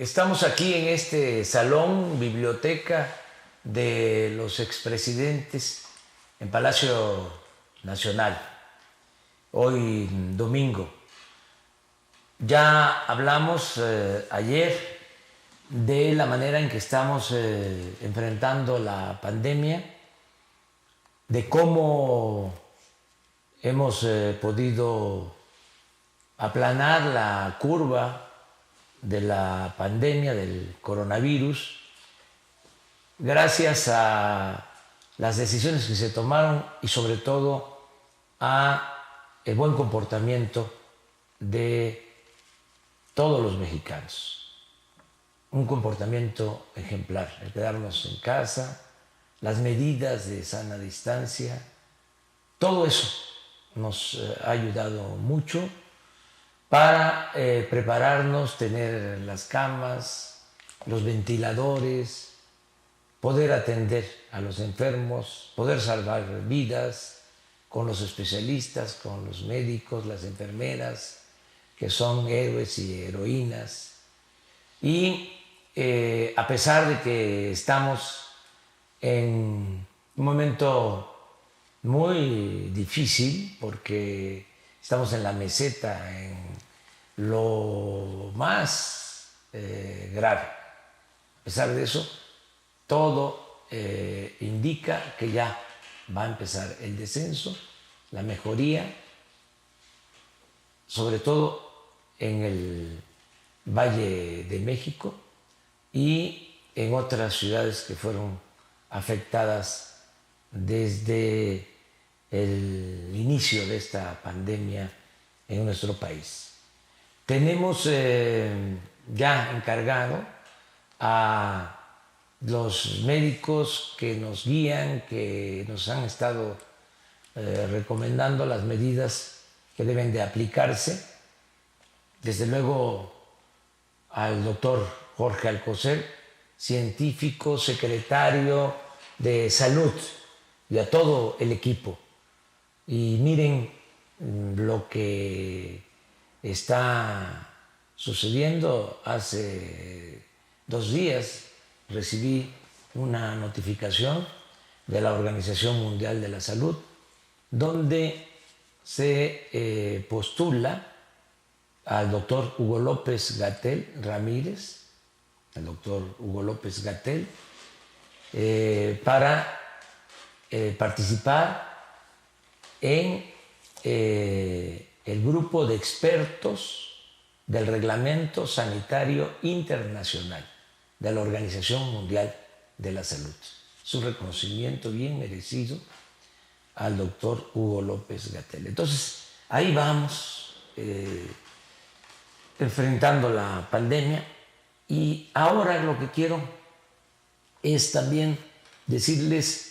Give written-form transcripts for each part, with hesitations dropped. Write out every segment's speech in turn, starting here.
Estamos aquí en este salón, biblioteca de los expresidentes en Palacio Nacional, hoy domingo. Ya hablamos ayer de la manera en que estamos enfrentando la pandemia, de cómo hemos podido aplanar la curva de la pandemia del coronavirus gracias a las decisiones que se tomaron y sobre todo a el buen comportamiento de todos los mexicanos. Un comportamiento ejemplar, el quedarnos en casa, las medidas de sana distancia, todo eso nos ha ayudado mucho para prepararnos, tener las camas, los ventiladores, poder atender a los enfermos, poder salvar vidas con los especialistas, con los médicos, las enfermeras, que son héroes y heroínas. Y a pesar de que estamos en un momento muy difícil, porque estamos en la meseta, en lo más grave. A pesar de eso, todo indica que ya va a empezar el descenso, la mejoría, sobre todo en el Valle de México y en otras ciudades que fueron afectadas desde el inicio de esta pandemia en nuestro país. Tenemos ya encargado a los médicos que nos guían, que nos han estado recomendando las medidas que deben de aplicarse. Desde luego al doctor Jorge Alcocer, científico, secretario de Salud, y a todo el equipo. Y miren lo que está sucediendo. Hace 2 días recibí una notificación de la Organización Mundial de la Salud donde se postula al doctor Hugo López-Gatell Ramírez, al doctor Hugo López-Gatell, para participar en el grupo de expertos del Reglamento Sanitario Internacional de la Organización Mundial de la Salud. Es un reconocimiento bien merecido al doctor Hugo López-Gatell. Entonces, ahí vamos, enfrentando la pandemia, y ahora lo que quiero es también decirles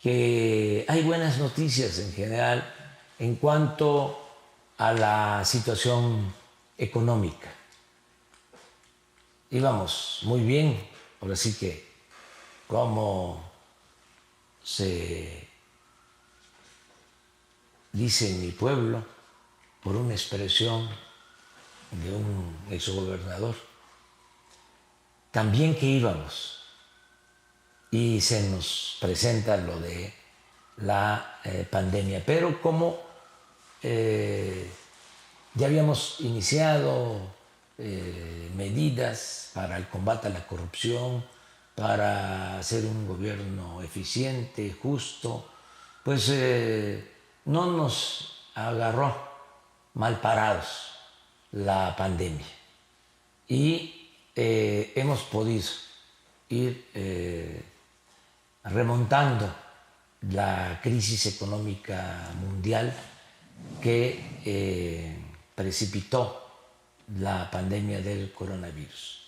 que hay buenas noticias en general en cuanto a la situación económica. Íbamos muy bien, ahora sí que, como se dice en mi pueblo, por una expresión de un exgobernador, también que íbamos. Y se nos presenta lo de la pandemia. Pero como ya habíamos iniciado medidas para el combate a la corrupción, para hacer un gobierno eficiente, justo, pues no nos agarró mal parados la pandemia. Y hemos podido ir remontando la crisis económica mundial que precipitó la pandemia del coronavirus.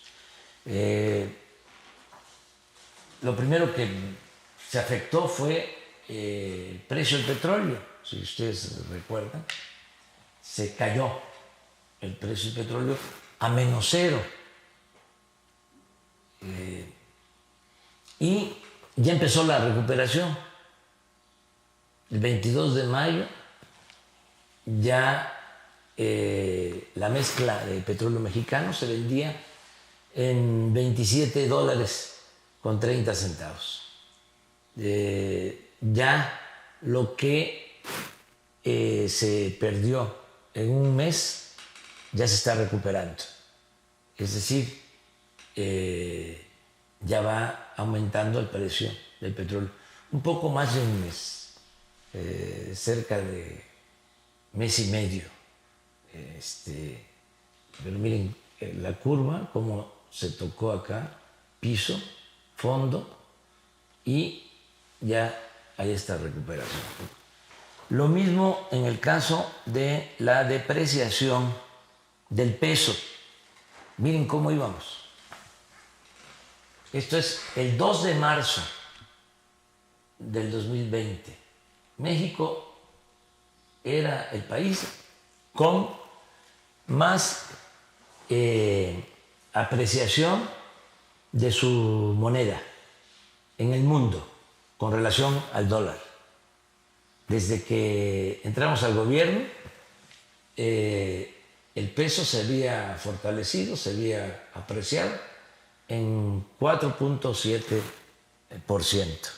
Lo primero que se afectó fue el precio del petróleo. Si ustedes recuerdan, se cayó el precio del petróleo a -0. Y ya empezó la recuperación. El 22 de mayo ya la mezcla de petróleo mexicano se vendía en $27.30. Ya lo que se perdió en un mes ya se está recuperando. Es decir, ya va aumentando el precio del petróleo. Un poco más de un mes, cerca de mes y medio. Pero miren, la curva, como se tocó acá, piso, fondo, y ya hay esta recuperación. Lo mismo en el caso de la depreciación del peso. Miren cómo íbamos. Esto es el 2 de marzo del 2020. México era el país con más apreciación de su moneda en el mundo con relación al dólar. Desde que entramos al gobierno, el peso se había fortalecido, se había apreciado en 4.7%.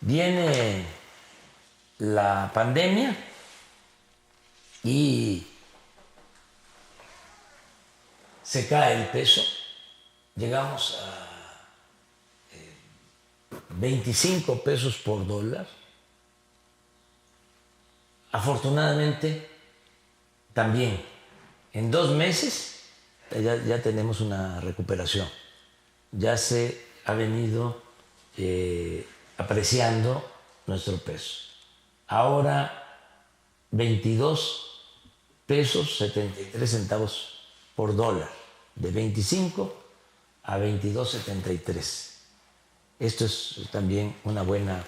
Viene la pandemia y se cae el peso, llegamos a 25 pesos por dólar. Afortunadamente, también en 2 meses ya tenemos una recuperación. Ya se ha venido apreciando nuestro peso. Ahora 22 pesos 73 centavos por dólar, de 25 a 22.73. Esto es también una buena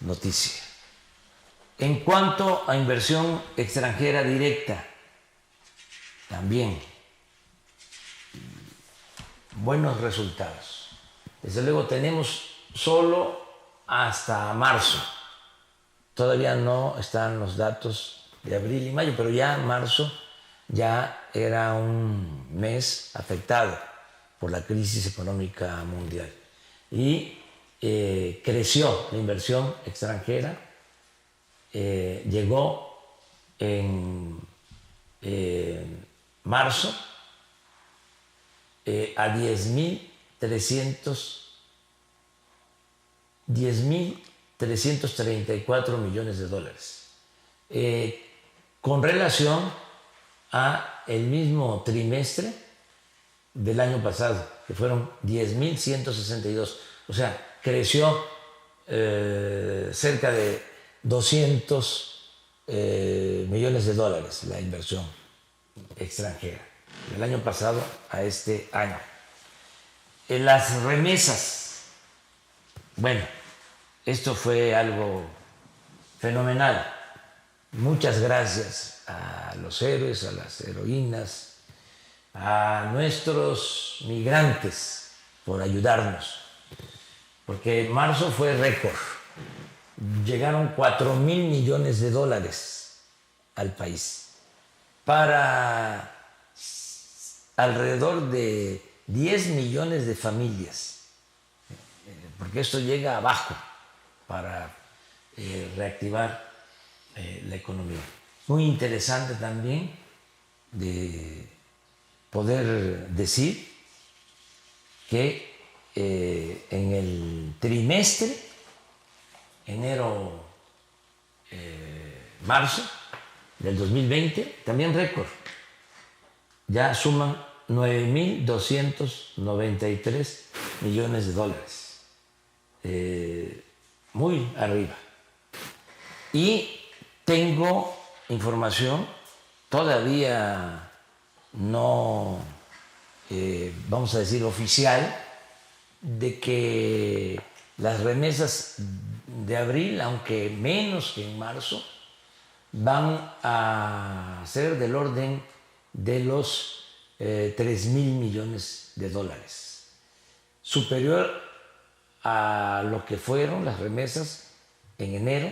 noticia. En cuanto a inversión extranjera directa, también buenos resultados. Desde luego tenemos solo hasta marzo. Todavía no están los datos de abril y mayo, pero ya marzo ya era un mes afectado por la crisis económica mundial. Y creció la inversión extranjera, llegó en marzo a 10.334 millones de dólares, con relación a el mismo trimestre del año pasado, que fueron 10.162. O sea, creció cerca de 200 millones de dólares la inversión extranjera del año pasado a este año. Las remesas, bueno, esto fue algo fenomenal. Muchas gracias a los héroes, a las heroínas, a nuestros migrantes por ayudarnos, porque marzo fue récord. Llegaron 4.000 millones de dólares al país para alrededor de 10 millones de familias, porque esto llega abajo para reactivar la economía. Muy interesante también de poder decir que en el trimestre, enero-marzo del 2020, también récord. Ya suman 9.293 millones de dólares. Muy arriba. Y tengo información, todavía no, vamos a decir, oficial, de que las remesas de abril, aunque menos que en marzo, van a ser del orden de los 3.000 millones de dólares, superior a lo que fueron las remesas en enero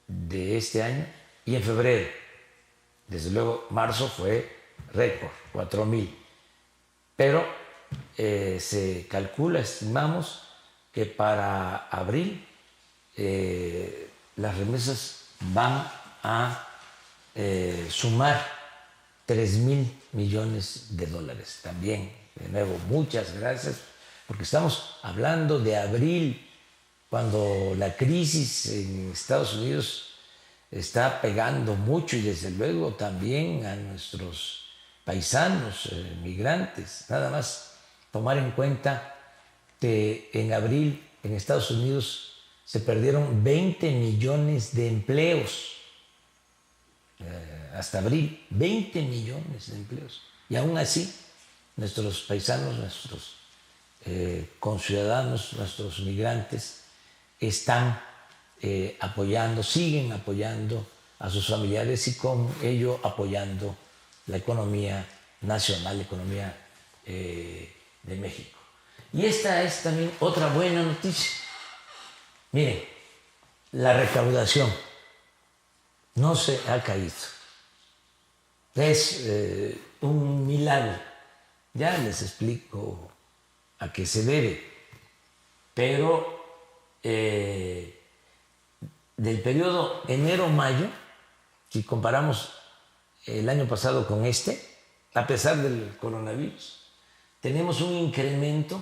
de este año y en febrero. Desde luego, marzo fue récord, 4.000. pero se calcula, estimamos, que para abril las remesas van a sumar 3,000 millones de dólares. También, de nuevo, muchas gracias, porque estamos hablando de abril, cuando la crisis en Estados Unidos está pegando mucho y desde luego también a nuestros paisanos, migrantes. Nada más tomar en cuenta que en abril en Estados Unidos se perdieron 20 millones de empleos. Hasta abril, 20 millones de empleos. Y aún así, nuestros paisanos, nuestros conciudadanos, nuestros migrantes están apoyando, siguen apoyando a sus familiares y con ello apoyando la economía nacional, la economía de México. Y esta es también otra buena noticia. Miren, la recaudación no se ha caído. Es un milagro. Ya les explico a qué se debe. Pero del periodo enero-mayo, si comparamos el año pasado con este, a pesar del coronavirus, tenemos un incremento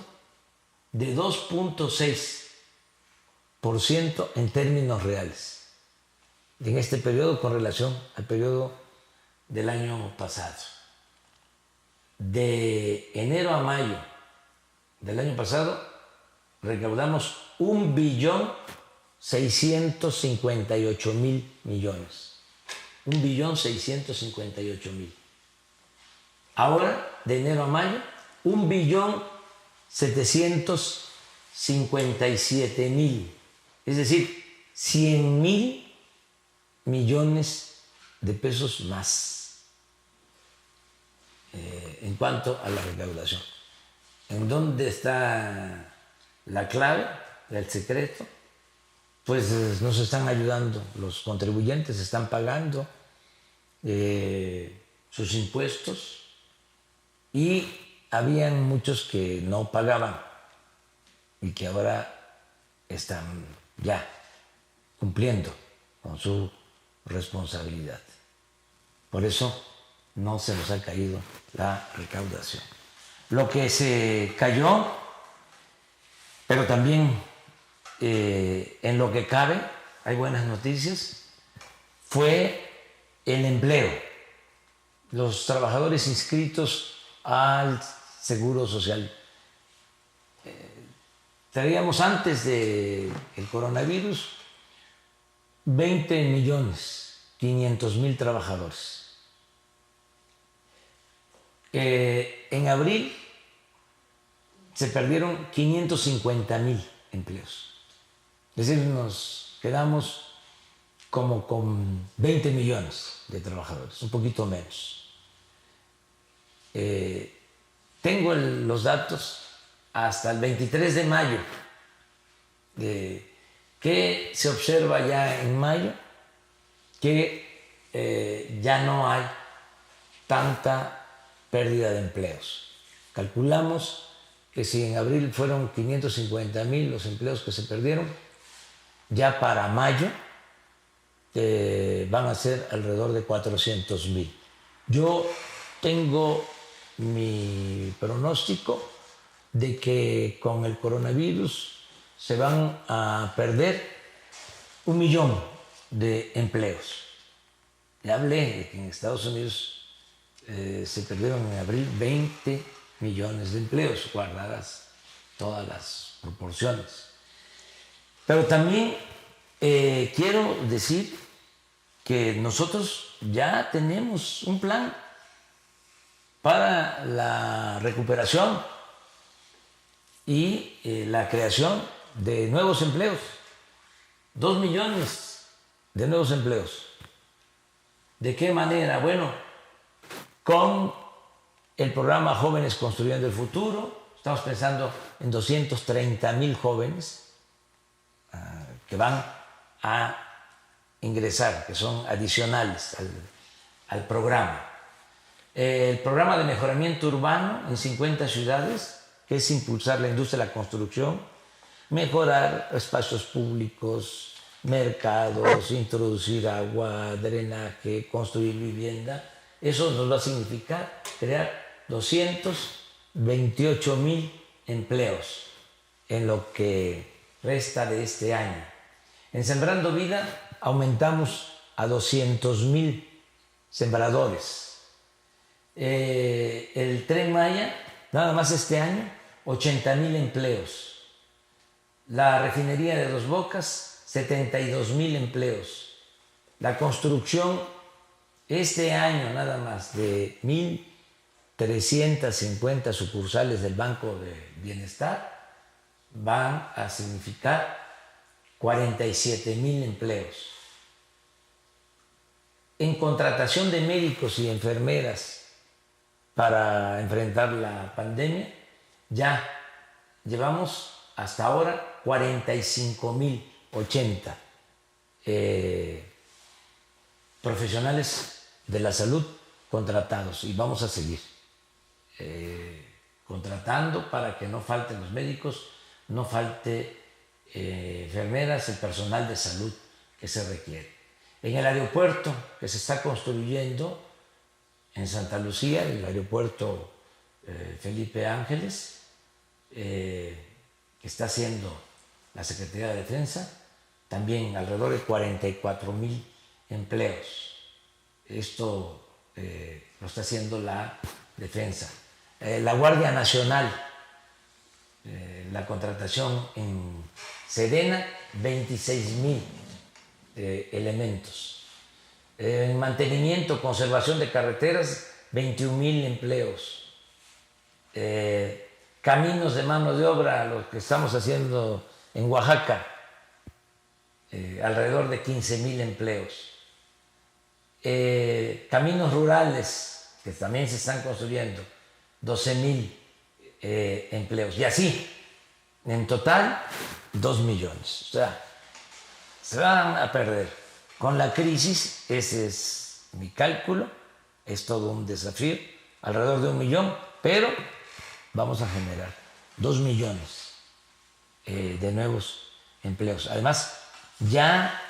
de 2,6% en términos reales en este periodo con relación al periodo del año pasado. De enero a mayo del año pasado recaudamos 1,658,000 millones. 1,658,000. Ahora, de enero a mayo, 1,757,000. Es decir, 100,000 millones de pesos más en cuanto a la recaudación. ¿En dónde está la clave, el secreto? Pues nos están ayudando, los contribuyentes están pagando sus impuestos y habían muchos que no pagaban y que ahora están ya cumpliendo con su responsabilidad. Por eso no se nos ha caído la recaudación. Lo que se cayó, pero también en lo que cabe, hay buenas noticias, fue el empleo. Los trabajadores inscritos al Seguro Social. Teníamos antes del coronavirus 20,500,000 trabajadores. En abril se perdieron 550,000 empleos. Es decir, nos quedamos como con 20 millones de trabajadores, un poquito menos. Tengo los datos hasta el 23 de mayo. ¿Qué se observa ya en mayo? Que ya no hay tanta pérdida de empleos. Calculamos que si en abril fueron 550,000 los empleos que se perdieron, ya para mayo van a ser alrededor de 400,000. Yo tengo mi pronóstico de que con el coronavirus se van a perder 1,000,000 de empleos. Ya hablé de que en Estados Unidos se perdieron en abril 20 millones de empleos, guardadas todas las proporciones. Pero también quiero decir que nosotros ya tenemos un plan para la recuperación y la creación de nuevos empleos. 2 millones de nuevos empleos. ¿De qué manera? Bueno, con el programa Jóvenes Construyendo el Futuro, estamos pensando en 230,000 jóvenes que van a ingresar, que son adicionales al programa. El programa de mejoramiento urbano en 50 ciudades, que es impulsar la industria de la construcción, mejorar espacios públicos, mercados, introducir agua, drenaje, construir vivienda. Eso nos va a significar crear 228,000 empleos en lo que resta de este año. En Sembrando Vida aumentamos a 200,000 sembradores. El Tren Maya, nada más este año, 80,000 empleos. La refinería de Dos Bocas, 72,000 empleos. La construcción este año nada más de 1,350 sucursales del Banco de Bienestar van a significar 47,000 empleos. En contratación de médicos y enfermeras para enfrentar la pandemia, ya llevamos hasta ahora 45,080 profesionales de la salud contratados y vamos a seguir contratando para que no falten los médicos, no falte enfermeras, el personal de salud que se requiere. En el aeropuerto que se está construyendo en Santa Lucía, el aeropuerto Felipe Ángeles, que está haciendo la Secretaría de Defensa, también alrededor de 44,000 empleos. Esto lo está haciendo la Defensa. La Guardia Nacional, la contratación en Sedena, 26,000 elementos. En mantenimiento, conservación de carreteras, 21,000 empleos. Caminos de mano de obra, lo que estamos haciendo en Oaxaca, alrededor de 15,000 empleos. Caminos rurales, que también se están construyendo, 12,000 empleos. Y así, en total, 2 millones. O sea, se van a perder. Con la crisis, ese es mi cálculo, es todo un desafío, alrededor de 1 millón, pero vamos a generar 2 millones de nuevos empleos. Además, ya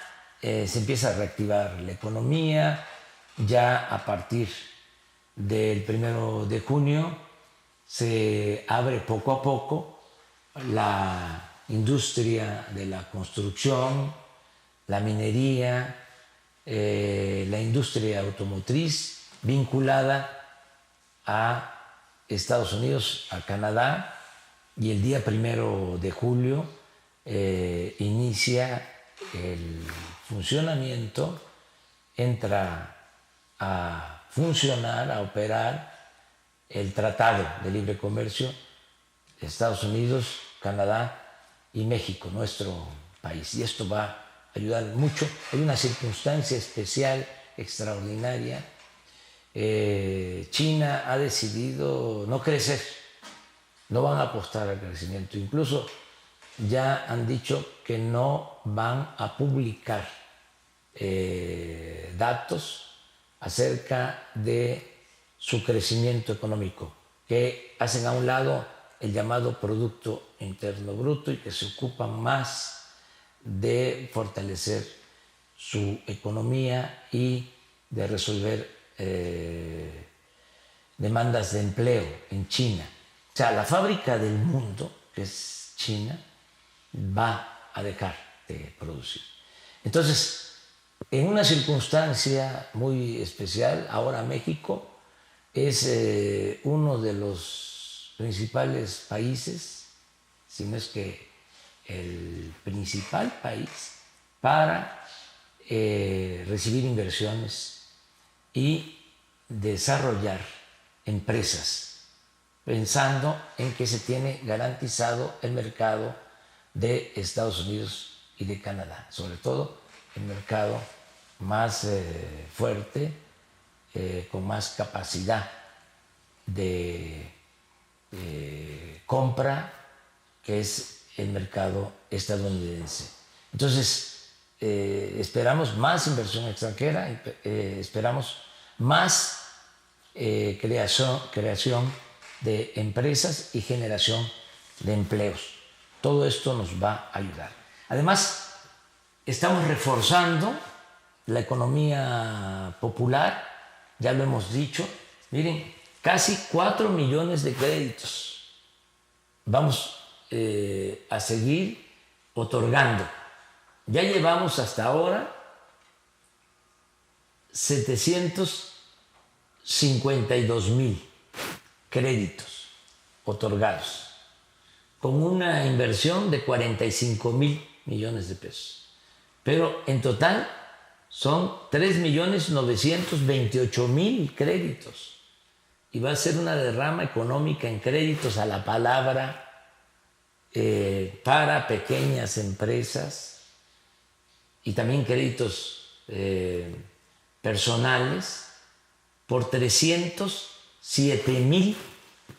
se empieza a reactivar la economía, ya a partir del 1 de junio se abre poco a poco la industria de la construcción, la minería, la industria automotriz vinculada a Estados Unidos, a Canadá, y el día 1 de julio inicia el funcionamiento, entra a funcionar, a operar el Tratado de Libre Comercio de Estados Unidos, Canadá y México, nuestro país. Y esto va a ayudar mucho. Hay una circunstancia especial, extraordinaria. China ha decidido no crecer, no van a apostar al crecimiento. Incluso ya han dicho que no van a publicar datos acerca de su crecimiento económico, que hacen a un lado el llamado Producto Interno Bruto y que se ocupan más de fortalecer su economía y de resolver demandas de empleo en China. O sea, la fábrica del mundo, que es China, va a dejar de producir. Entonces, en una circunstancia muy especial, ahora México es uno de los principales países, si no es que el principal país, para recibir inversiones y desarrollar empresas, pensando en que se tiene garantizado el mercado de Estados Unidos y de Canadá, sobre todo el mercado más fuerte, con más capacidad de compra, que es el mercado estadounidense. Entonces, esperamos más inversión extranjera, esperamos más creación de empresas y generación de empleos. Todo esto nos va a ayudar. Además, estamos reforzando la economía popular, ya lo hemos dicho. Miren, casi 4 millones de créditos vamos a seguir otorgando. Ya llevamos hasta ahora 752,000 créditos otorgados, con una inversión de 45,000 millones de pesos. Pero en total son 3,928,000 créditos. Y va a ser una derrama económica en créditos a la palabra para pequeñas empresas y también créditos personales por 307,000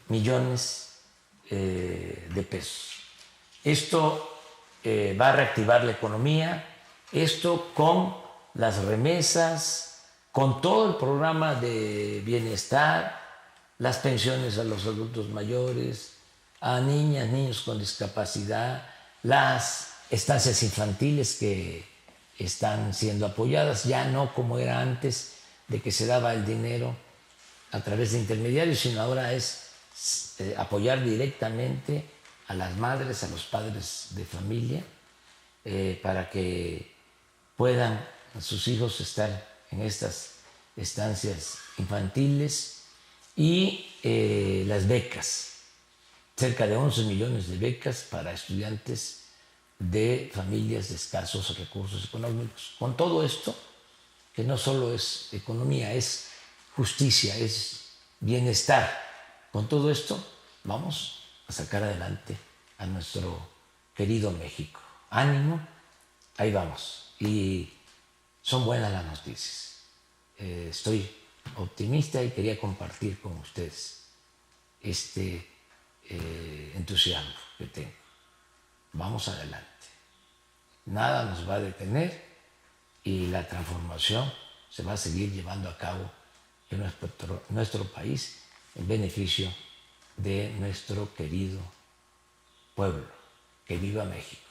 millones de pesos. Esto va a reactivar la economía, esto con las remesas, con todo el programa de bienestar, las pensiones a los adultos mayores, a niñas, niños con discapacidad, las estancias infantiles que están siendo apoyadas, ya no como era antes, de que se daba el dinero a través de intermediarios, sino ahora es apoyar directamente a las madres, a los padres de familia, para que puedan sus hijos estar en estas estancias infantiles. Y las becas, cerca de 11 millones de becas para estudiantes de familias de escasos recursos económicos. Con todo esto, que no solo es economía, es justicia, es bienestar. Con todo esto vamos a sacar adelante a nuestro querido México. Ánimo, ahí vamos. Y son buenas las noticias. Estoy optimista y quería compartir con ustedes este entusiasmo que tengo. Vamos adelante. Nada nos va a detener y la transformación se va a seguir llevando a cabo en nuestro país en beneficio de nuestro querido pueblo. Que viva México.